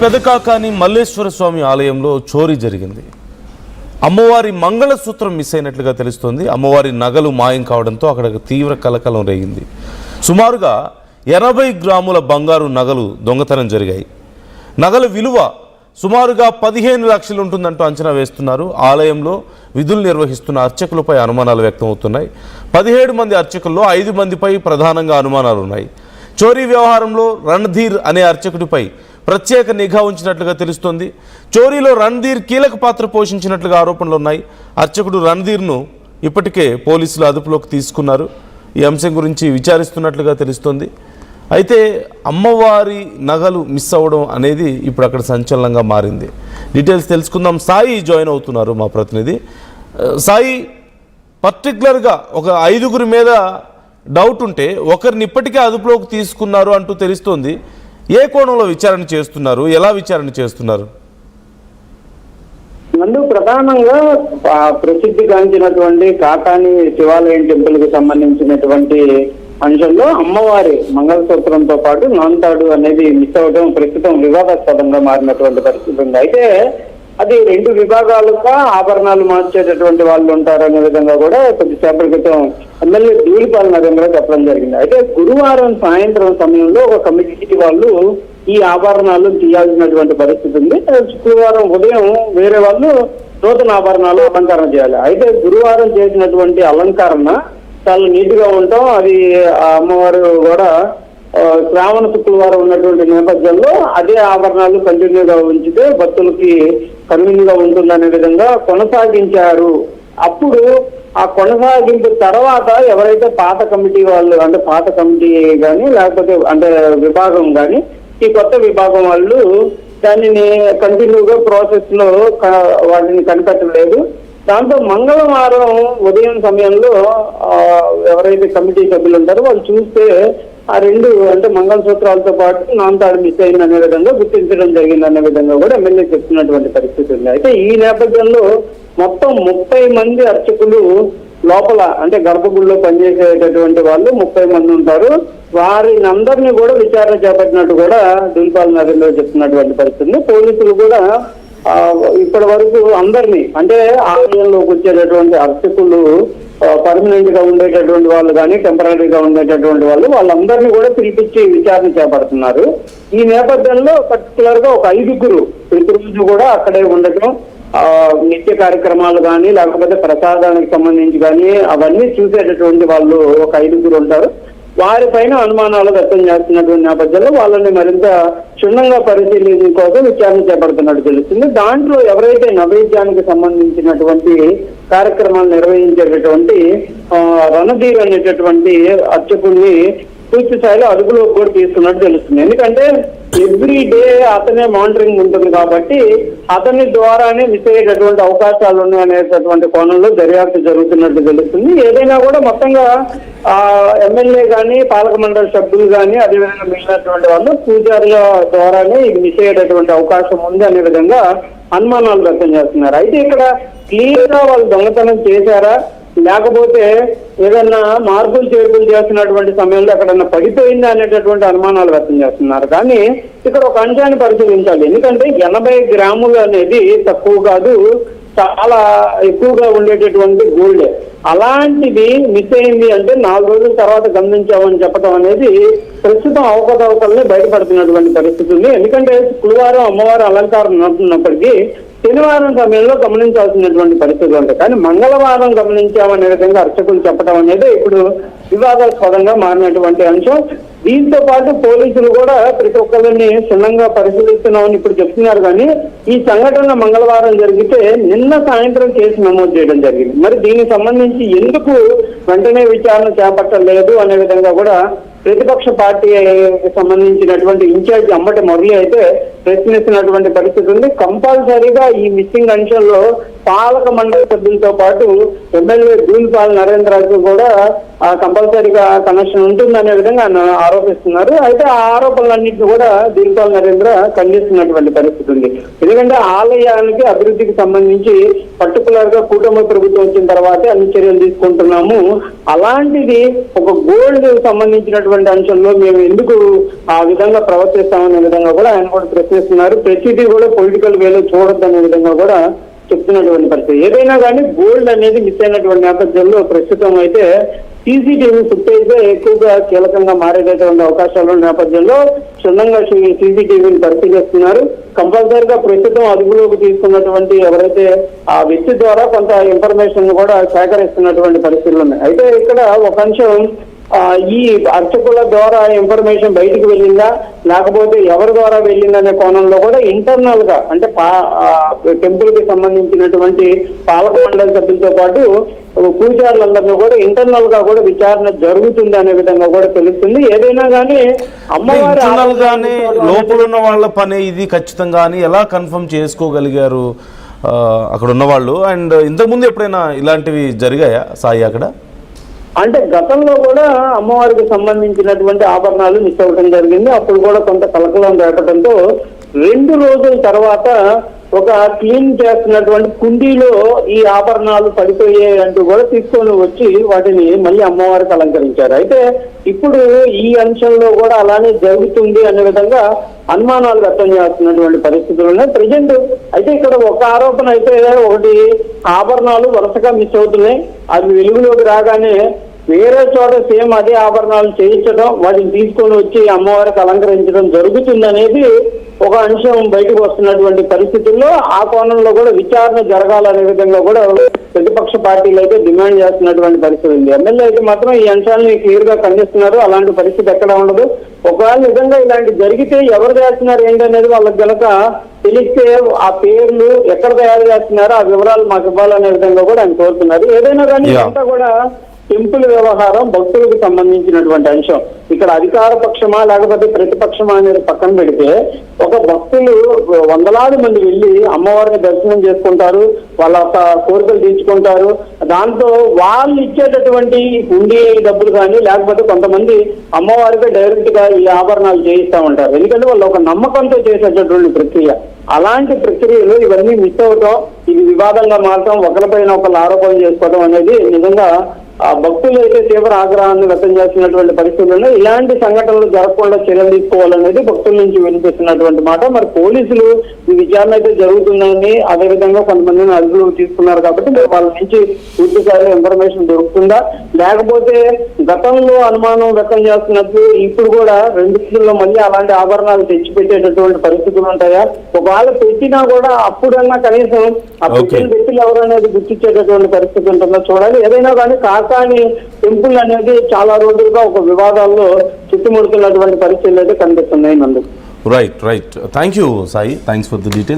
పెదకాకాని మల్లేశ్వర స్వామి ఆలయంలో చోరీ జరిగింది. అమ్మవారి మంగళసూత్రం మిస్ అయినట్లుగా తెలుస్తోంది. అమ్మవారి నగలు మాయం కావడంతో అక్కడ తీవ్ర కలకలం రేగింది. సుమారుగా 80 గ్రాముల బంగారు నగలు దొంగతనం జరిగాయి. నగల విలువ సుమారుగా 15 లక్షలు ఉంటుందంటూ అంచనా వేస్తున్నారు. ఆలయంలో విధులు నిర్వహిస్తున్న అర్చకులపై అనుమానాలు వ్యక్తమవుతున్నాయి. 17 మంది అర్చకుల్లో 5 మందిపై ప్రధానంగా అనుమానాలు ఉన్నాయి. చోరీ వ్యవహారంలో రణధీర్ అనే అర్చకుడిపై ప్రత్యేక నిఘా ఉంచినట్లుగా తెలుస్తోంది. చోరీలో రణధీర్ కీలక పాత్ర పోషించినట్లుగా ఆరోపణలు ఉన్నాయి. అర్చకుడు రణధీర్ను ఇప్పటికే పోలీసులు అదుపులోకి తీసుకున్నారు. ఈ అంశం గురించి విచారిస్తున్నట్లుగా తెలుస్తోంది. అయితే అమ్మవారి నగలు మిస్ అవ్వడం అనేది ఇప్పుడు అక్కడ సంచలనంగా మారింది. డీటెయిల్స్ తెలుసుకుందాం. సాయి జాయిన్ అవుతున్నారు మా ప్రతినిధి. సాయి, పర్టికులర్గా ఒక 5గురి మీద డౌట్ ఉంటే ఒకరిని ఇప్పటికే అదుపులోకి తీసుకున్నారు అంటూ తెలుస్తోంది. ఏ కోణంలో విచారణ చేస్తున్నారు, ఎలా విచారణ చేస్తున్నారు? ముందు ప్రధానంగా ప్రసిద్ధిగాంచినటువంటి కాకాని శివాలయం టెంపుల్ కు సంబంధించినటువంటి అంశంలో అమ్మవారి మంగళసూత్రంతో పాటు నాంతాడు అనేది మిస్ అవ్వడం ప్రస్తుతం వివాదాస్పదంగా మారినటువంటి పరిస్థితి ఉంది. అయితే అది 2 విభాగాలుగా ఆభరణాలు మార్చేటటువంటి వాళ్ళు ఉంటారు అనే విధంగా కూడా కొద్దిసేపటి క్రితం ఎమ్మెల్యే ధూళిపాల నరేంద్ర చెప్పడం జరిగింది. అయితే గురువారం సాయంత్రం సమయంలో ఒక కమిటీ వాళ్ళు ఈ ఆభరణాలు తీయాల్సినటువంటి పరిస్థితి ఉంది. శుక్రవారం ఉదయం వేరే వాళ్ళు నూతన ఆభరణాలు అలంకరణ చేయాలి. అయితే గురువారం చేసినటువంటి అలంకరణ చాలా నీట్ గా ఉంటాం. అది ఆ అమ్మవారు కూడా శ్రావణ శుక్రవారం ఉన్నటువంటి నేపథ్యంలో అదే ఆభరణాలు కంటిన్యూగా ఉంచితే భక్తులకి కన్వీన్ గా ఉంటుందనే విధంగా కొనసాగించారు. అప్పుడు ఆ కొనసాగింపు తర్వాత ఎవరైతే పాత కమిటీ వాళ్ళు అంటే పాత కమిటీ కానీ లేకపోతే అంటే విభాగం కానీ ఈ కొత్త విభాగం వాళ్ళు దానిని కంటిన్యూగా ప్రాసెస్ లో వాటిని కనిపెట్టలేదు. దాంతో మంగళవారం ఉదయం సమయంలో ఎవరైతే కమిటీ సభ్యులు ఉంటారో వాళ్ళు చూస్తే ఆ 2 అంటే మంగళసూత్రాలతో పాటు నాంతాడు మిస్ అయింది అనే విధంగా గుర్తించడం జరిగింది అనే విధంగా కూడా ఎమ్మెల్యే చెప్తున్నటువంటి పరిస్థితి ఉంది. అయితే ఈ నేపథ్యంలో మొత్తం 30 మంది అర్చకులు లోపల అంటే గర్భగుడిలో పనిచేసేటటువంటి వాళ్ళు 30 మంది ఉంటారు. వారిని అందరినీ కూడా విచారణ చేపట్టినట్టు కూడా ధూళిపాల నరేంద్ర చెప్తున్నటువంటి పరిస్థితి. పోలీసులు కూడా ఇప్పటి వరకు అందరినీ అంటే ఆలయంలోకి వచ్చేటటువంటి అర్చకులు పర్మనెంట్ గా ఉండేటటువంటి వాళ్ళు కానీ టెంపరీగా ఉండేటటువంటి వాళ్ళందరినీ కూడా పిలిపించి విచారణ చేపడుతున్నారు. ఈ నేపథ్యంలో పర్టికులర్ గా ఒక 5గురు ప్రతిరోజు కూడా అక్కడే ఉండటం, నిత్య కార్యక్రమాలు కానీ లేకపోతే ప్రసాదానికి సంబంధించి కానీ అవన్నీ చూసేటటువంటి వాళ్ళు ఒక 5గురు ఉంటారు. వారిపైన అనుమానాలు వ్యక్తం చేస్తున్నటువంటి నేపథ్యంలో వాళ్ళని మరింత క్షుణ్ణంగా పరిశీలన కోసం విచారణ చేపడుతున్నట్టు తెలుస్తుంది. దాంట్లో ఎవరైతే నైవేద్యానికి సంబంధించినటువంటి కార్యక్రమాలు నిర్వహించేటటువంటి రణధీర్ అనేటటువంటి అర్చకుల్ని పూర్తి స్థాయిలో అదుపులో కూడా తీసుకున్నట్టు తెలుస్తుంది. ఎందుకంటే ఎవ్రీ డే అతనే మానిటరింగ్ ఉంటుంది కాబట్టి అతని ద్వారానే మిస్ అయ్యేటటువంటి అవకాశాలు ఉన్నాయనేటటువంటి కోణంలో దర్యాప్తు జరుగుతున్నట్టు తెలుస్తుంది. ఏదైనా కూడా మొత్తంగా ఎమ్మెల్యే కానీ పాలక మండలి సభ్యులు కానీ అదేవిధంగా మిగిలినటువంటి వాళ్ళు పూజారుల ద్వారానే ఇది మిస్ అయ్యేటటువంటి అవకాశం ఉంది అనే విధంగా అనుమానాలు వ్యక్తం చేస్తున్నారు. అయితే ఇక్కడ క్లియర్ గా వాళ్ళు దొంగతనం చేశారా లేకపోతే ఏదన్నా మార్పులు చేర్పులు చేస్తున్నటువంటి సమయంలో ఎక్కడన్నా పడిపోయిందా అనేటటువంటి అనుమానాలు వ్యక్తం చేస్తున్నారు. కానీ ఇక్కడ ఒక అంశాన్ని పరిశీలించాలి. ఎందుకంటే 80 గ్రాములు అనేది తక్కువ కాదు, చాలా ఎక్కువగా ఉండేటటువంటి గోల్డ్. అలాంటిది మిస్ అయింది అంటే 4 రోజుల తర్వాత గమనించామని చెప్పడం అనేది ప్రస్తుతం అవకతవకల్ని బయటపడుతున్నటువంటి పరిస్థితి ఉంది. ఎందుకంటే శుక్రవారం అమ్మవారి అలంకారం నడుతున్నప్పటికీ శనివారం సమయంలో గమనించాల్సినటువంటి పరిస్థితులు ఉంటాయి. కానీ మంగళవారం గమనించామనే విధంగా అర్చకులు చెప్పడం అనేది ఇప్పుడు వివాదాస్పదంగా మారినటువంటి అంశం. దీంతో పాటు పోలీసులు కూడా ప్రతి ఒక్కరిని క్షుణ్ణంగా పరిశీలిస్తున్నామని ఇప్పుడు చెప్తున్నారు. కానీ ఈ సంఘటన మంగళవారం జరిగితే నిన్న సాయంత్రం కేసు నమోదు చేయడం జరిగింది. మరి దీనికి సంబంధించి ఎందుకు వెంటనే విచారణ చేపట్టలేదు అనే విధంగా కూడా ప్రతిపక్ష పార్టీకి సంబంధించినటువంటి ఇన్ఛార్జి అంబటి మురళి అయితే ప్రశ్నిస్తున్నటువంటి పరిస్థితి ఉంది. కంపల్సరీగా ఈ మిస్సింగ్ అంశంలో పాలక మండలి సభ్యులతో పాటు ఎమ్మెల్యే ధూళిపాల నరేంద్రకు కూడా కంపల్సరీగా కనెక్షన్ ఉంటుందనే విధంగా ఆరోపిస్తున్నారు. అయితే ఆ ఆరోపణలన్నింటినీ కూడా ధూళిపాల నరేంద్ర ఖండిస్తున్నటువంటి పరిస్థితి ఉంది. ఎందుకంటే ఆలయానికి అభివృద్ధికి సంబంధించి పర్టికులర్ గా కూటమి ప్రభుత్వం వచ్చిన తర్వాతే అన్ని చర్యలు తీసుకుంటున్నాము. అలాంటిది ఒక గోల్డ్ సంబంధించినటువంటి జరిగినటువంటి అంశంలో మేము ఎందుకు ఆ విధంగా ప్రవర్తిస్తామనే విధంగా కూడా ఆయన కూడా ప్రశ్నిస్తున్నారు. ప్రతిదీ కూడా పొలిటికల్ వేలో చూడొద్దనే విధంగా కూడా చెప్తున్నటువంటి పరిస్థితి. ఏదైనా కానీ గోల్డ్ అనేది మిస్ అయినటువంటి నేపథ్యంలో ప్రస్తుతం అయితే సీసీటీవీ ఫుటేజ్ ఎక్కువగా కీలకంగా మారేటటువంటి అవకాశాలు ఉన్న నేపథ్యంలో క్షుణ్ణంగా సీసీటీవీని పరిశీలిస్తున్నారు. కంపల్సరీగా ప్రస్తుతం అదుపులోకి తీసుకున్నటువంటి ఎవరైతే ఆ వ్యక్తి ద్వారా కొంత ఇన్ఫర్మేషన్ కూడా సేకరిస్తున్నటువంటి పరిస్థితులు ఉన్నాయి. అయితే ఇక్కడ ఒక అంశం, ఈ అర్చకుల ద్వారా ఇన్ఫర్మేషన్ బయటికి వెళ్ళిందా లేకపోతే ఎవరి ద్వారా వెళ్ళిందనే కోణంలో కూడా ఇంటర్నల్ గా అంటే టెంపుల్ కి సంబంధించినటువంటి పాలక మండలి సభ్యులతో పాటు పూజారులందరినీ కూడా ఇంటర్నల్ గా కూడా విచారణ జరుగుతుంది అనే విధంగా కూడా తెలుస్తుంది. ఏదైనా కానీ అమ్మవారి ఇంటర్నల్ గానే లోపల ఉన్న వాళ్ళ పని ఇది ఖచ్చితంగా అని ఎలా కన్ఫర్మ్ చేసుకోగలిగారు అక్కడ ఉన్న వాళ్ళు? అండ్ ఇంతకుముందు ఎప్పుడైనా ఇలాంటివి జరిగాయా సాయి అక్కడ? అంటే గతంలో కూడా అమ్మవారికి సంబంధించినటువంటి ఆభరణాలు మిస్ అవ్వడం జరిగింది. అప్పుడు కూడా కొంత కలకలం రేపడంతో 2 రోజుల తర్వాత ఒక క్లీన్ చేస్తున్నటువంటి కుండీలో ఈ ఆభరణాలు పడిపోయాయి అంటూ కూడా తీసుకొని వచ్చి వాటిని మళ్ళీ అమ్మవారికి అలంకరించారు. అయితే ఇప్పుడు ఈ అంశంలో కూడా అలానే జరుగుతుంది అనే విధంగా అనుమానాలు వ్యక్తం చేస్తున్నటువంటి పరిస్థితులు ఉన్నాయి ప్రజెంట్. అయితే ఇక్కడ ఒక ఆరోపణ అయితే, ఒకటి ఆభరణాలు వరుసగా మిస్ అవుతున్నాయి, అవి వెలుగులోకి రాగానే వేరే చోట సేమ్ అదే ఆభరణాలు చేయించడం, వాటిని తీసుకొని వచ్చి అమ్మవారికి అలంకరించడం జరుగుతుంది అనేది ఒక అంశం బయటకు వస్తున్నటువంటి పరిస్థితుల్లో ఆ కోణంలో కూడా విచారణ జరగాలనే విధంగా కూడా ప్రతిపక్ష పార్టీలు అయితే డిమాండ్ చేస్తున్నటువంటి పరిస్థితి ఉంది. ఎమ్మెల్యే అయితే మాత్రం ఈ అంశాలని క్లియర్ గా ఖండిస్తున్నారు. అలాంటి పరిస్థితి ఎక్కడ ఉండదు. ఒకవేళ నిజంగా ఇలాంటి జరిగితే ఎవరు చేస్తున్నారు ఏంటనేది వాళ్ళకి గనక తెలిస్తే ఆ పేర్లు ఎక్కడ తయారు చేస్తున్నారో ఆ వివరాలు మాకు ఇవ్వాలనే విధంగా కూడా ఆయన కోరుతున్నారు. ఏదైనా కానీ అంతా కూడా టెంపుల్ వ్యవహారం భక్తులకు సంబంధించినటువంటి అంశం. ఇక్కడ అధికార పక్షమా లేకపోతే ప్రతిపక్షమా అనేది పక్కన పెడితే ఒక భక్తులు వందలాది మంది వెళ్ళి అమ్మవారిని దర్శనం చేసుకుంటారు, వాళ్ళ కోరికలు తీర్చుకుంటారు. దాంతో వాళ్ళు ఇచ్చేటటువంటి హుండీ డబ్బులు కానీ లేకపోతే కొంతమంది అమ్మవారికి డైరెక్ట్ గా ఈ ఆభరణాలు చేయిస్తా ఉంటారు. ఎందుకంటే వాళ్ళు ఒక నమ్మకంతో చేసేటటువంటి ప్రక్రియ. అలాంటి ప్రక్రియలు ఇవన్నీ మిస్ అవటం, ఇది వివాదంగా మారటం, ఒకరిపైన ఒకరు ఆరోపణ చేసుకోవడం అనేది నిజంగా భక్తులు అయితే తీవ్ర ఆగ్రహాన్ని వ్యక్తం చేస్తున్నటువంటి పరిస్థితుల్లో ఇలాంటి సంఘటనలు జరగకుండా చర్యలు తీసుకోవాలనేది భక్తుల నుంచి వినిపిస్తున్నటువంటి మాట. మరి పోలీసులు ఈ విచారణ అయితే జరుగుతుందని, అదేవిధంగా కొంతమందిని అదుపులోకి తీసుకున్నారు కాబట్టి వాళ్ళ నుంచి పూర్తి స్థాయిలో ఇన్ఫర్మేషన్ దొరుకుతుందా, లేకపోతే గతంలో అనుమానం వ్యక్తం చేస్తున్నట్టు ఇప్పుడు కూడా 2 రోజుల్లో మళ్ళీ అలాంటి ఆభరణాలు తెచ్చిపెట్టేటటువంటి పరిస్థితులు ఉంటాయా? ఒకవేళ పెట్టినా కూడా అప్పుడన్నా కనీసం ఆ పెట్టిన వ్యక్తులు ఎవరనేది గుర్తించేటటువంటి పరిస్థితి ఉంటుందో చూడాలి. ఏదైనా కానీ కాకాని టెంపుల్ అనేది చాలా రోజులుగా ఒక వివాదాల్లో చుట్టుముడుతున్నటువంటి పరిస్థితులు అయితే కనిపిస్తున్నాయి నందు. Right. Thank you Sai, thanks for the details.